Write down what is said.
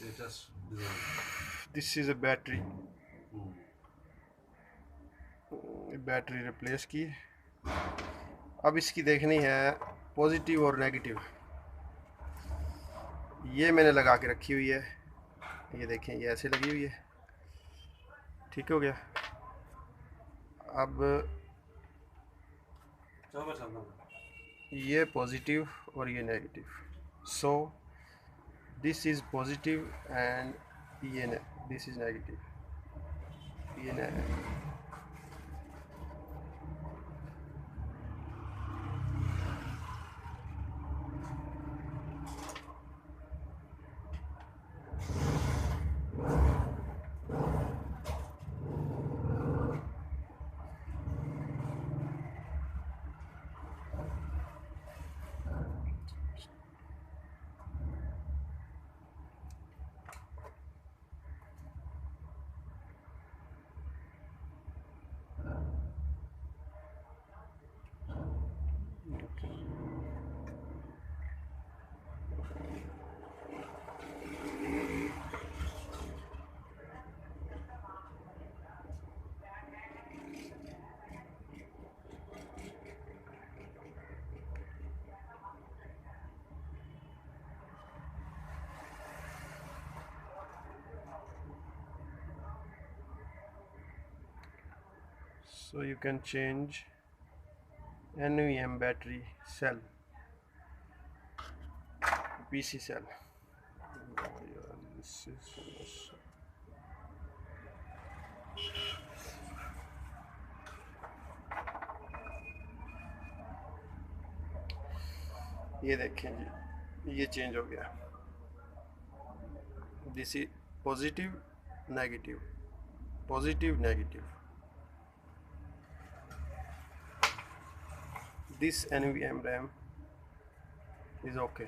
ये just design. This is a battery, Hmm. Battery replace की। अब इसकी देखनी है पॉजिटिव और नेगेटिव। ये मैंने लगा के रखी हुई है, ये देखें, ये ऐसे लगी हुई है, ठीक हो गया। अब चलो मैं चलता हूँ। ये पॉजिटिव और ये negative, so this is positive and ये दिस इज़ नेगेटिव, ये so you can change NVM battery cell, PC cell. Oh, yeah, this is ये देखें जी, ये चेंज हो गया। This is positive negative, positive negative. This NVM RAM is okay.